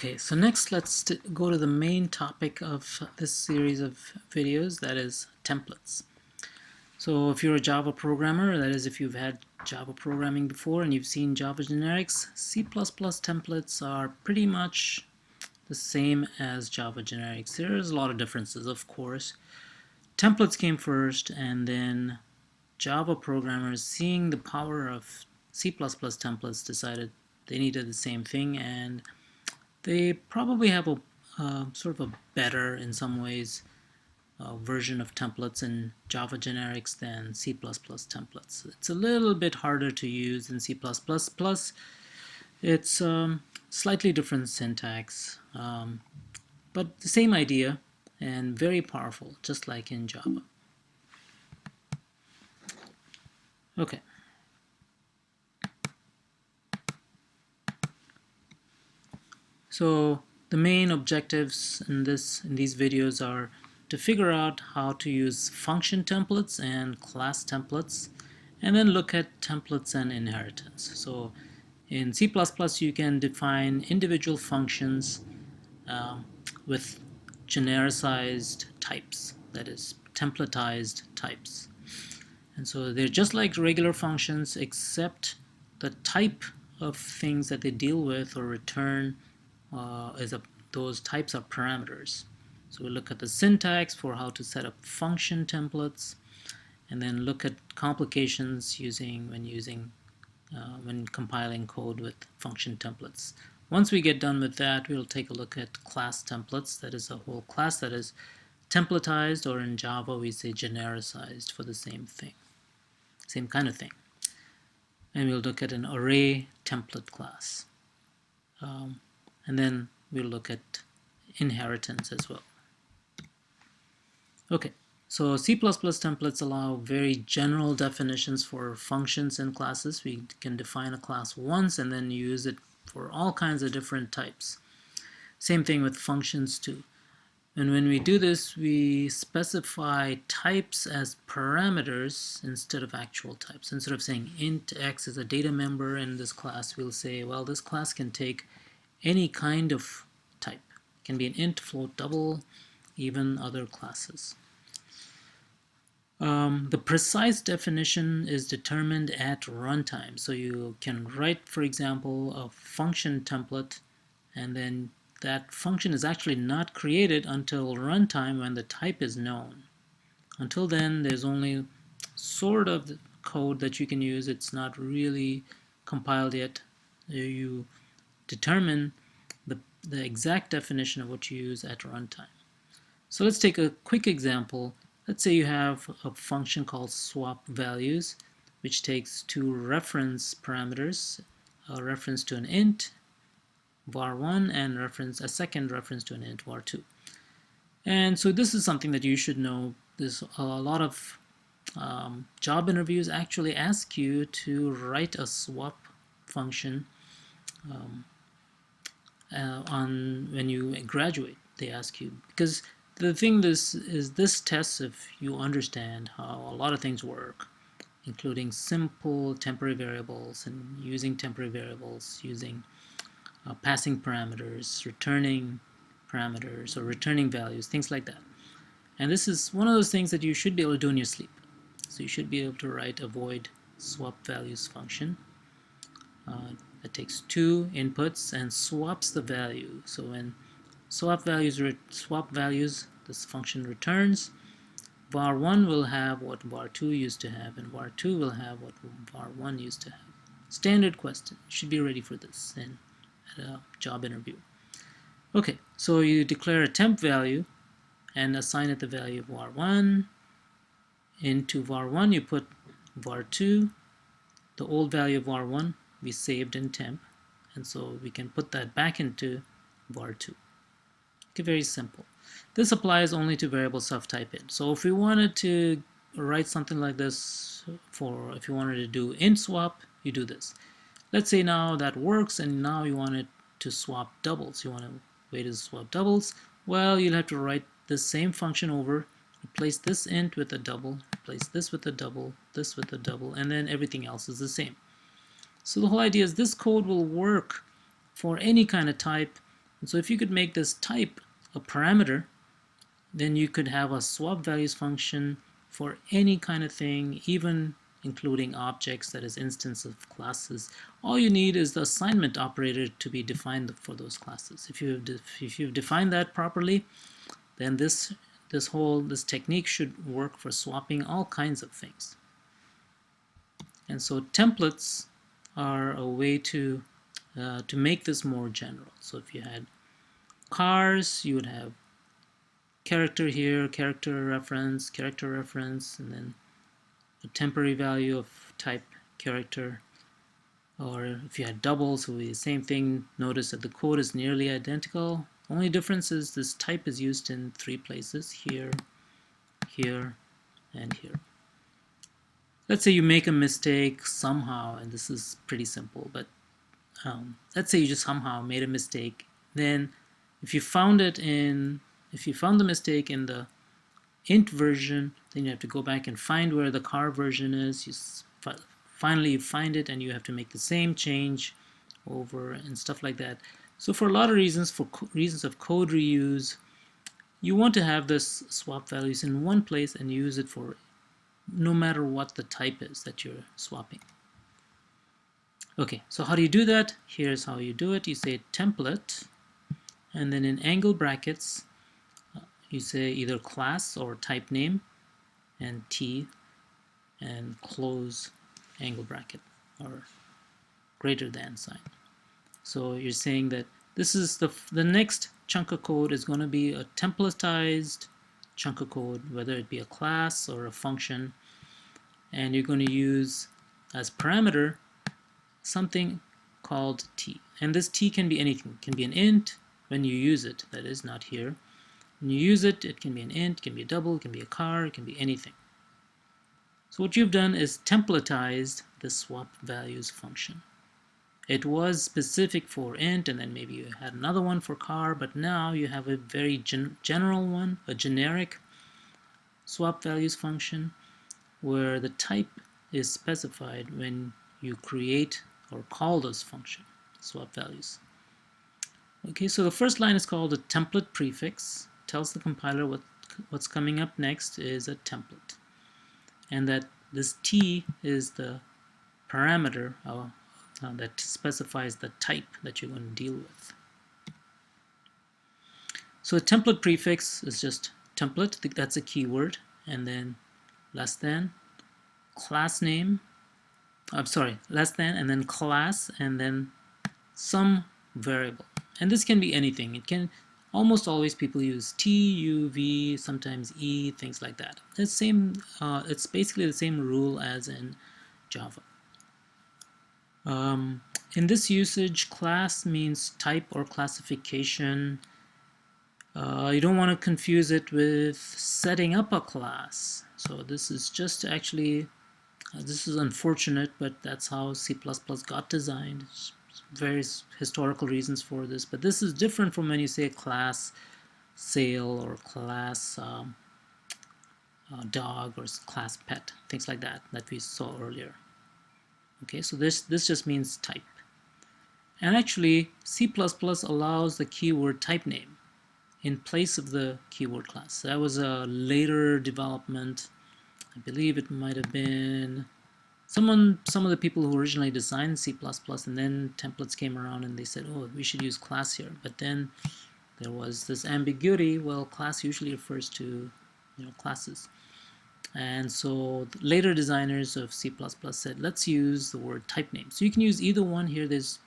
Okay, so next let's go to the main topic of this series of videos, that is templates. So if you're a Java programmer, that is if you've had Java programming before and you've seen Java generics, C++ templates are pretty much the same as Java generics. There's a lot of differences, of course. Templates came first, and then Java programmers, seeing the power of C++ templates, decided they needed the same thing, and they probably have a sort of a better, in some ways, version of templates in Java generics than C++ templates. It's a little bit harder to use in C++, plus it's slightly different syntax, but the same idea and very powerful, just like in Java. Okay. So the main objectives in these videos are to figure out how to use function templates and class templates, and then look at templates and inheritance. So in C++, you can define individual functions with genericized types, that is, templatized types. And so they're just like regular functions, except the type of things that they deal with or return those types of parameters. So we look at the syntax for how to set up function templates, and then look at complications when compiling code with function templates. Once we get done with that, we'll take a look at class templates. That is a whole class that is templatized, or in Java we say genericized for the same thing, same kind of thing. And we'll look at an array template class. And then we'll look at inheritance as well. Okay, so C++ templates allow very general definitions for functions and classes. We can define a class once and then use it for all kinds of different types. Same thing with functions too. And when we do this, we specify types as parameters instead of actual types. Instead of saying int x is a data member in this class, we'll say, well, this class can take any kind of type. It can be an int, float, double, even other classes. The precise definition is determined at runtime. So you can write, for example, a function template, and then that function is actually not created until runtime when the type is known. Until then, there's only sort of the code that you can use. It's not really compiled yet. You determine the exact definition of what you use at runtime. So let's take a quick example. Let's say you have a function called swap values, which takes two reference parameters, a reference to an int var1 and a second reference to an int var2. And so this is something that you should know. There's a lot of job interviews actually ask you to write a swap function when you graduate. They ask you, because the thing this tests if you understand how a lot of things work, including simple temporary variables and using temporary variables, using passing parameters, returning parameters, or returning values, things like that. And this is one of those things that you should be able to do in your sleep. So you should be able to write a void swap values function that takes two inputs and swaps the value. So when swap values, this function returns, var1 will have what var2 used to have, and var2 will have what var1 used to have. Standard question. You should be ready for this at a job interview. Okay, so you declare a temp value and assign it the value of var1. Into var1 you put var2. The old value of var1 we saved in temp, and so we can put that back into var2. Okay, very simple. This applies only to variables of type int. So if we wanted to write something like this, if you wanted to do int swap, you do this. Let's say now that works, and now you want it to swap doubles. You want a way to swap doubles. Well, you'll have to write the same function over, replace this int with a double, replace this with a double, this with a double, and then everything else is the same. So the whole idea is this code will work for any kind of type, And so if you could make this type a parameter, then you could have a swap values function for any kind of thing, even including objects, that is instance of classes. All you need is the assignment operator to be defined for those classes. If you've defined that properly, then this technique should work for swapping all kinds of things. And so templates are a way to make this more general. So if you had cars, you would have character here, character reference, and then a temporary value of type character. Or if you had doubles, it would be the same thing. Notice that the code is nearly identical. Only difference is this type is used in 3 places, here, here, and here. Let's say you make a mistake somehow, and this is pretty simple, but let's say you just somehow made a mistake. Then if you found the mistake in the int version, then you have to go back and find where the car version is. Finally you find it, and you have to make the same change over and stuff like that. So for a lot of reasons, for reasons of code reuse, you want to have this swap values in one place and use it for no matter what the type is that you're swapping. Okay, so how do you do that? Here's how you do it. You say template, and then in angle brackets, you say either class or type name, and T, and close angle bracket, or greater than sign. So you're saying that this is the next chunk of code is going to be a templatized chunk of code, whether it be a class or a function, and you're going to use as parameter something called T. And this T can be anything. It can be an int when you use it, that is not here. When you use it, it can be an int, it can be a double, it can be a car, it can be anything. So what you've done is templatized the swap values function. It was specific for int, and then maybe you had another one for car, but now you have a very general one, a generic swap values function, where the type is specified when you create or call this function, swap values. Okay, so the first line is called a template prefix. Tells the compiler what's coming up next is a template, and that this T is the parameter that specifies the type that you're going to deal with. So a template prefix is just template, that's a keyword, and then less than, class name, less than, and then class, and then some variable. And this can be anything. It can almost always people use T, U, V, sometimes E, things like that. It's basically the same rule as in Java. In this usage, class means type or classification. You don't want to confuse it with setting up a class. So this is just actually, this is unfortunate, but that's how C++ got designed. Various historical reasons for this, but this is different from when you say class sale or class dog or class pet, things like that we saw earlier. Okay, so this just means type. And actually, C++ allows the keyword type name in place of the keyword class. That was a later development. I believe it might have been some of the people who originally designed C++, and then templates came around and they said, oh, we should use class here. But then there was this ambiguity. Well, class usually refers to classes. And so later designers of C++ said, let's use the word type name. So you can use either one here. There's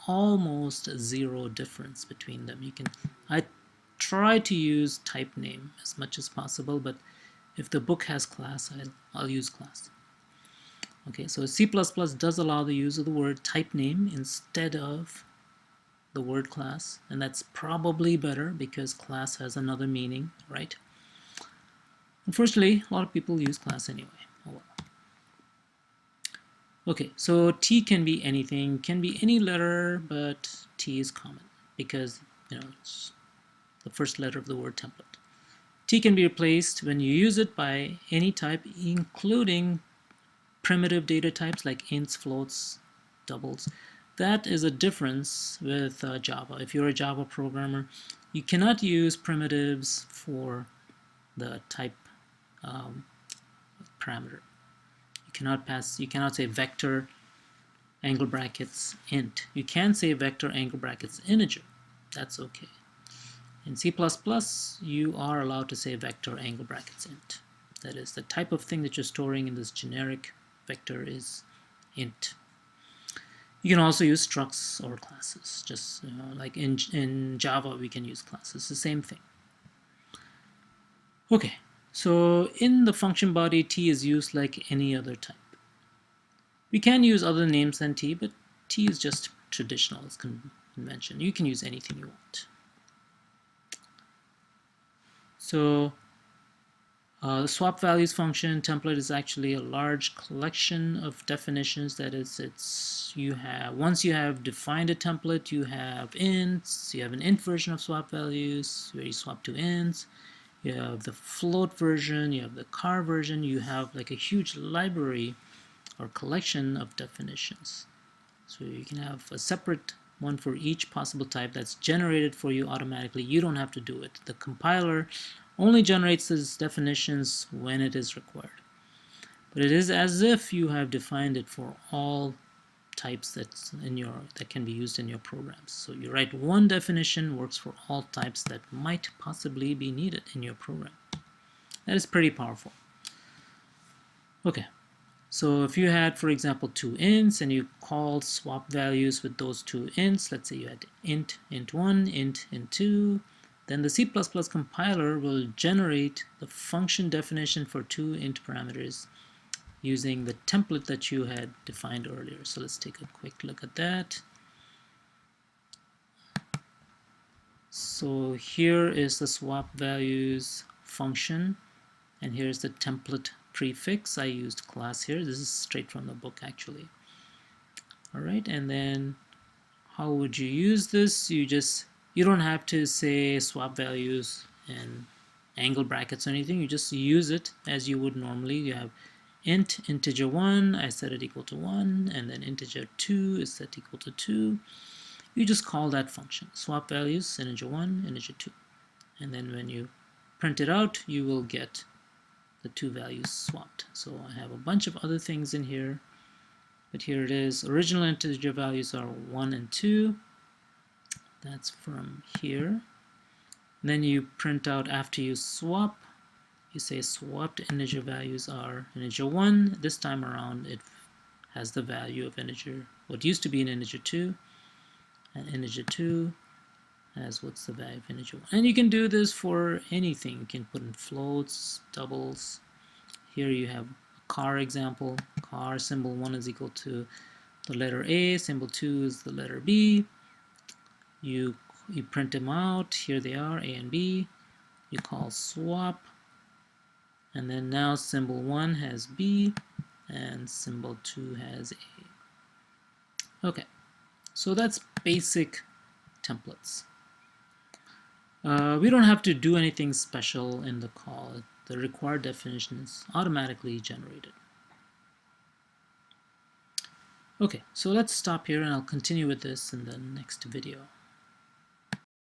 almost zero difference between them. I try to use type name as much as possible, but if the book has class, I'll use class. Okay, so C++ does allow the use of the word type name instead of the word class, and that's probably better because class has another meaning, right? Unfortunately, a lot of people use class anyway. Oh well. Okay, so T can be anything, can be any letter, but T is common because it's the first letter of the word template. T can be replaced when you use it by any type, including primitive data types like ints, floats, doubles. that is a difference with Java. If you're a Java programmer, you cannot use primitives for the type parameter. You cannot say vector angle brackets int. You can say vector angle brackets integer. That's okay. In C++, you are allowed to say vector angle brackets int. That is, the type of thing that you're storing in this generic vector is int. You can also use structs or classes. Just like in Java, we can use classes. It's the same thing. Okay, so in the function body, t is used like any other type. We can use other names than t, but t is just traditional. It's convention. You can use anything you want. So the swap values function template is actually a large collection of definitions. That is, once you have defined a template, you have ints, you have an int version of swap values, where you swap to ints, you have the float version, you have the char version, you have like a huge library or collection of definitions. So you can have a separate one for each possible type that's generated for you automatically. You don't have to do it. The compiler only generates these definitions when it is required. But it is as if you have defined it for all types that can be used in your programs. So you write one definition, works for all types that might possibly be needed in your program. That is pretty powerful. Okay. So if you had, for example, two ints and you called swap values with those two ints, let's say you had int1, int2, then the C++ compiler will generate the function definition for two int parameters using the template that you had defined earlier. So let's take a quick look at that. So here is the swap values function, and here's the template prefix. I used class here. This is straight from the book actually. All right, and then how would you use this? You don't have to say swap values and angle brackets or anything. You just use it as you would normally. You have integer 1, I set it equal to 1, and then integer 2 is set equal to 2. You just call that function. Swap values, integer 1, integer 2. And then when you print it out, you will get the two values swapped. So I have a bunch of other things in here, but here it is. Original integer values are 1 and 2. That's from here. And then you print out after you swap, you say swapped integer values are integer 1. This time around it has the value of integer, what used to be an integer 2, and integer 2 has what's the value of integer 1. And you can do this for anything. You can put in floats, doubles. Here you have a char example. Char symbol 1 is equal to the letter A, symbol 2 is the letter B. You print them out. Here they are, A and B. You call swap, and then now symbol 1 has B and symbol 2 has A. Okay, so that's basic templates. We don't have to do anything special in the call. The required definition is automatically generated. Okay, so let's stop here and I'll continue with this in the next video.